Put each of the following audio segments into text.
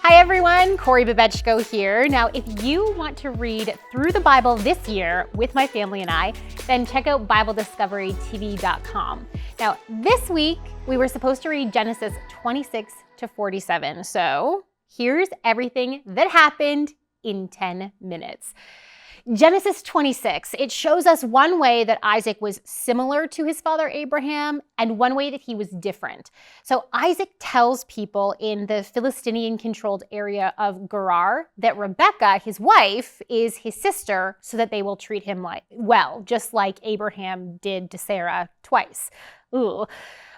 Hi everyone, Corie Bobechko here. Now, if you want to read through the Bible this year with my family and I, then check out BibleDiscoveryTV.com. Now, this week, we were supposed to read Genesis 26 to 47. So here's everything that happened in 10 minutes. Genesis 26, it shows us one way that Isaac was similar to his father Abraham and one way that he was different. So Isaac tells people in the Philistine-controlled area of Gerar that Rebekah, his wife, is his sister so that they will treat him well, just like Abraham did to Sarah twice. Ooh.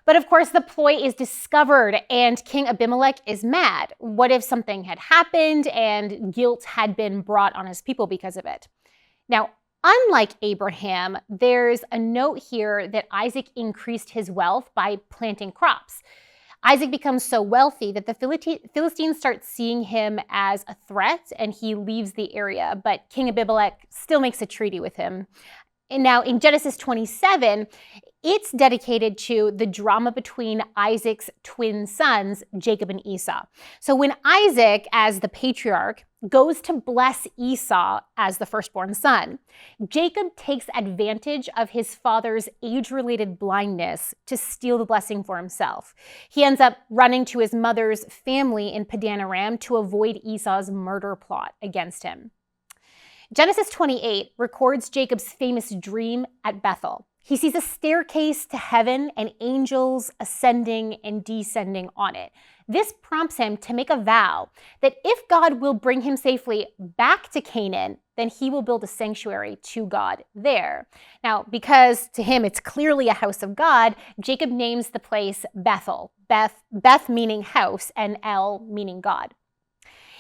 But of course, the ploy is discovered and King Abimelech is mad. What if something had happened and guilt had been brought on his people because of it? Now, unlike Abraham, there's a note here that Isaac increased his wealth by planting crops. Isaac becomes so wealthy that the Philistines start seeing him as a threat and he leaves the area, but King Abimelech still makes a treaty with him. And now in Genesis 27, it's dedicated to the drama between Isaac's twin sons, Jacob and Esau. So when Isaac, as the patriarch, goes to bless Esau as the firstborn son, Jacob takes advantage of his father's age-related blindness to steal the blessing for himself. He ends up running to his mother's family in Padan Aram to avoid Esau's murder plot against him. Genesis 28 records Jacob's famous dream at Bethel. He sees a staircase to heaven and angels ascending and descending on it. This prompts him to make a vow that if God will bring him safely back to Canaan, then he will build a sanctuary to God there. Now, because to him it's clearly a house of God, Jacob names the place Bethel. Beth meaning house and El meaning God.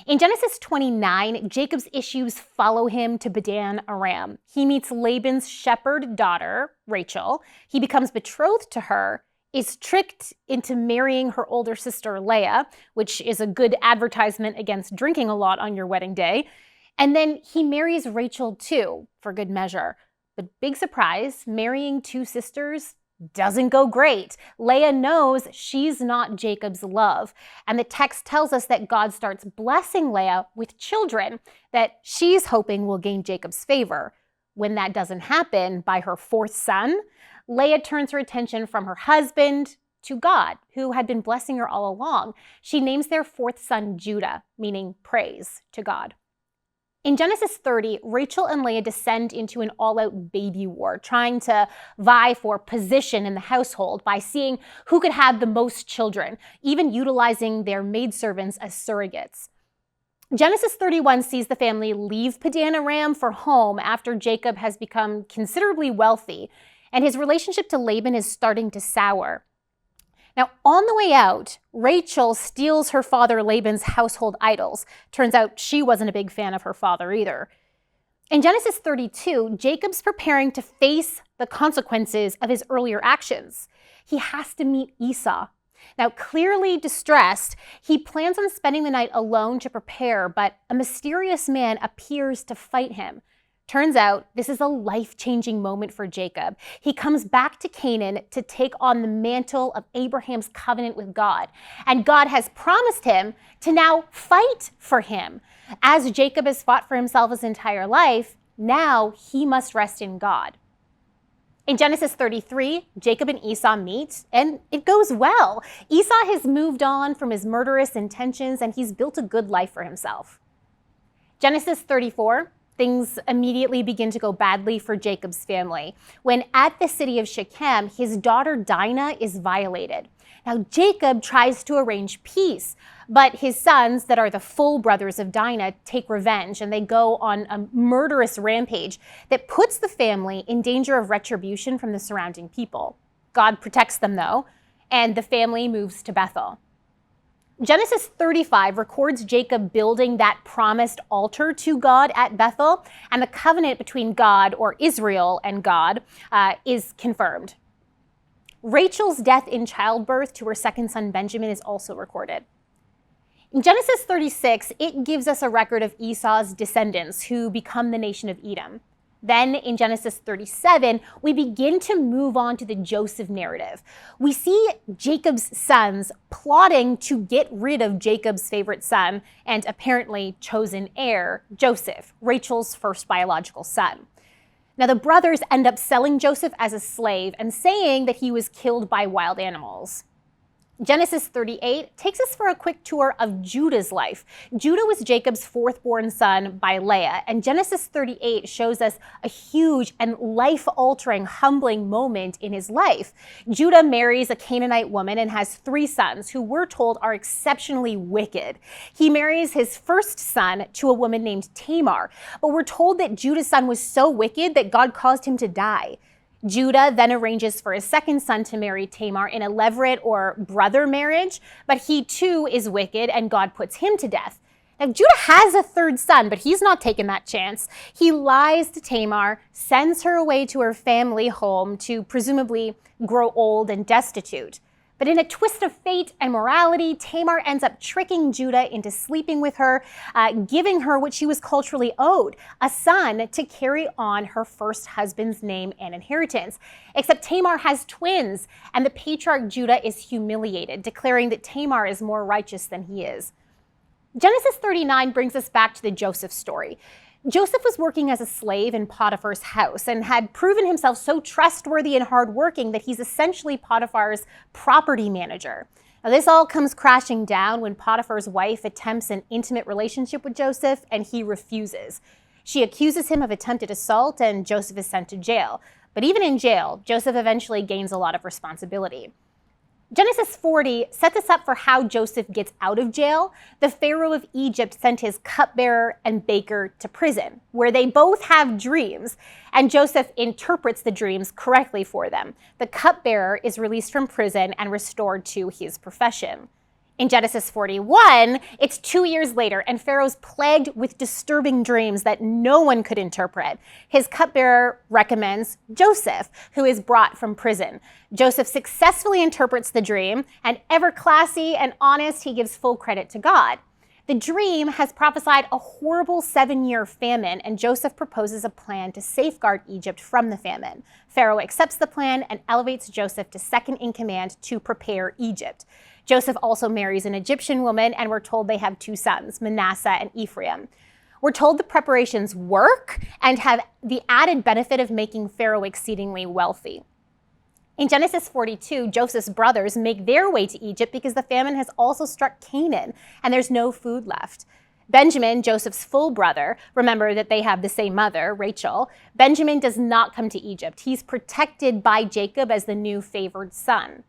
In Genesis 29, Jacob's issues follow him to Padan Aram. He meets Laban's shepherd daughter, Rachel. He becomes betrothed to her, is tricked into marrying her older sister, Leah, which is a good advertisement against drinking a lot on your wedding day. And then he marries Rachel too, for good measure. But big surprise, marrying two sisters doesn't go great. Leah knows she's not Jacob's love. And the text tells us that God starts blessing Leah with children that she's hoping will gain Jacob's favor. When that doesn't happen, by her fourth son, Leah turns her attention from her husband to God, who had been blessing her all along. She names their fourth son Judah, meaning praise to God. In Genesis 30, Rachel and Leah descend into an all-out baby war, trying to vie for position in the household by seeing who could have the most children, even utilizing their maidservants as surrogates. Genesis 31 sees the family leave Padan Aram for home after Jacob has become considerably wealthy, and his relationship to Laban is starting to sour. Now, on the way out, Rachel steals her father Laban's household idols. Turns out she wasn't a big fan of her father either. In Genesis 32, Jacob's preparing to face the consequences of his earlier actions. He has to meet Esau. Now, clearly distressed, he plans on spending the night alone to prepare, but a mysterious man appears to fight him. Turns out this is a life-changing moment for Jacob. He comes back to Canaan to take on the mantle of Abraham's covenant with God. And God has promised him to now fight for him. As Jacob has fought for himself his entire life, now he must rest in God. In Genesis 33, Jacob and Esau meet, and it goes well. Esau has moved on from his murderous intentions, and he's built a good life for himself. Genesis 34, things immediately begin to go badly for Jacob's family when at the city of Shechem, his daughter Dinah is violated. Now, Jacob tries to arrange peace, but his sons, that are the full brothers of Dinah, take revenge, and they go on a murderous rampage that puts the family in danger of retribution from the surrounding people. God protects them, though, and the family moves to Bethel. Genesis 35 records Jacob building that promised altar to God at Bethel, and the covenant between God, or Israel, and God is confirmed. Rachel's death in childbirth to her second son Benjamin is also recorded. In Genesis 36, it gives us a record of Esau's descendants who become the nation of Edom. Then in Genesis 37, we begin to move on to the Joseph narrative. We see Jacob's sons plotting to get rid of Jacob's favorite son and apparently chosen heir, Joseph, Rachel's first biological son. Now the brothers end up selling Joseph as a slave and saying that he was killed by wild animals. Genesis 38 takes us for a quick tour of Judah's life. Judah was Jacob's fourth-born son by Leah, and Genesis 38 shows us a huge and life-altering, humbling moment in his life. Judah marries a Canaanite woman and has 3 sons who we're told are exceptionally wicked. He marries his first son to a woman named Tamar, but we're told that Judah's son was so wicked that God caused him to die. Judah then arranges for his second son to marry Tamar in a levirate or brother marriage, but he too is wicked and God puts him to death. Now Judah has a third son, but he's not taking that chance. He lies to Tamar, sends her away to her family home to presumably grow old and destitute. But in a twist of fate and morality, Tamar ends up tricking Judah into sleeping with her, giving her what she was culturally owed, a son to carry on her first husband's name and inheritance. Except Tamar has twins, and the patriarch Judah is humiliated, declaring that Tamar is more righteous than he is. Genesis 39 brings us back to the Joseph story. Joseph was working as a slave in Potiphar's house and had proven himself so trustworthy and hardworking that he's essentially Potiphar's property manager. Now, this all comes crashing down when Potiphar's wife attempts an intimate relationship with Joseph and he refuses. She accuses him of attempted assault and Joseph is sent to jail. But even in jail, Joseph eventually gains a lot of responsibility. Genesis 40 sets us up for how Joseph gets out of jail. The Pharaoh of Egypt sent his cupbearer and baker to prison, where they both have dreams, and Joseph interprets the dreams correctly for them. The cupbearer is released from prison and restored to his profession. In Genesis 41, it's 2 years later, and Pharaoh's plagued with disturbing dreams that no one could interpret. His cupbearer recommends Joseph, who is brought from prison. Joseph successfully interprets the dream, and ever classy and honest, he gives full credit to God. The dream has prophesied a horrible 7-year famine, and Joseph proposes a plan to safeguard Egypt from the famine. Pharaoh accepts the plan and elevates Joseph to second in command to prepare Egypt. Joseph also marries an Egyptian woman, and we're told they have 2 sons, Manasseh and Ephraim. We're told the preparations work and have the added benefit of making Pharaoh exceedingly wealthy. In Genesis 42, Joseph's brothers make their way to Egypt because the famine has also struck Canaan, and there's no food left. Benjamin, Joseph's full brother, remember that they have the same mother, Rachel. Benjamin does not come to Egypt. He's protected by Jacob as the new favored son.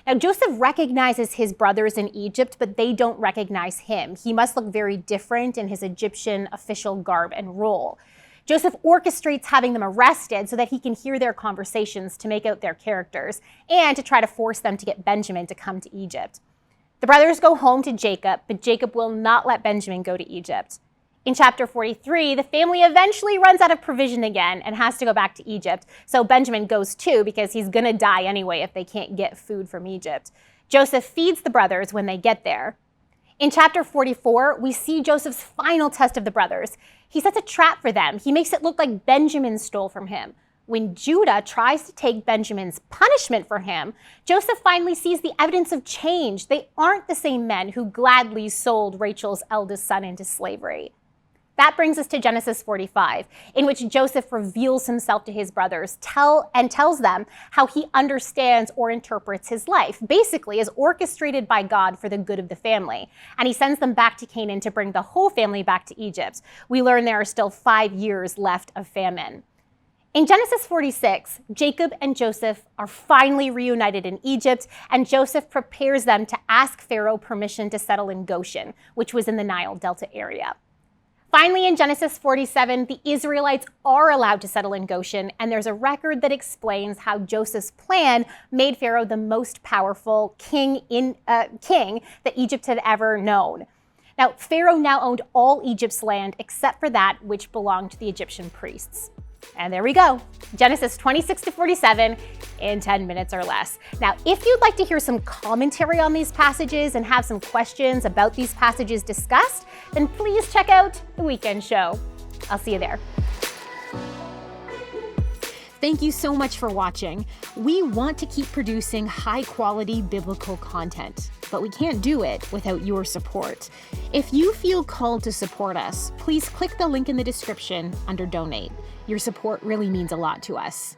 Now, Joseph recognizes his brothers in Egypt, but they don't recognize him. He must look very different in his Egyptian official garb and role. Joseph orchestrates having them arrested so that he can hear their conversations to make out their characters and to try to force them to get Benjamin to come to Egypt. The brothers go home to Jacob, but Jacob will not let Benjamin go to Egypt. In chapter 43, the family eventually runs out of provision again and has to go back to Egypt. So Benjamin goes too because he's going to die anyway if they can't get food from Egypt. Joseph feeds the brothers when they get there. In chapter 44, we see Joseph's final test of the brothers. He sets a trap for them. He makes it look like Benjamin stole from him. When Judah tries to take Benjamin's punishment for him, Joseph finally sees the evidence of change. They aren't the same men who gladly sold Rachel's eldest son into slavery. That brings us to Genesis 45, in which Joseph reveals himself to his brothers, tells them how he understands or interprets his life, basically is orchestrated by God for the good of the family. And he sends them back to Canaan to bring the whole family back to Egypt. We learn there are still 5 years left of famine. In Genesis 46, Jacob and Joseph are finally reunited in Egypt, and Joseph prepares them to ask Pharaoh permission to settle in Goshen, which was in the Nile Delta area. Finally, in Genesis 47, the Israelites are allowed to settle in Goshen, and there's a record that explains how Joseph's plan made Pharaoh the most powerful king that Egypt had ever known. Now, Pharaoh now owned all Egypt's land except for that which belonged to the Egyptian priests. And there we go, Genesis 26 to 47 in 10 minutes or less. Now, if you'd like to hear some commentary on these passages and have some questions about these passages discussed, then please check out The Weekend Show. I'll see you there. thank you so much for watching. We want to keep producing high-quality biblical content, but we can't do it without your support. If you feel called to support us, please click the link in the description under Donate. Your support really means a lot to us.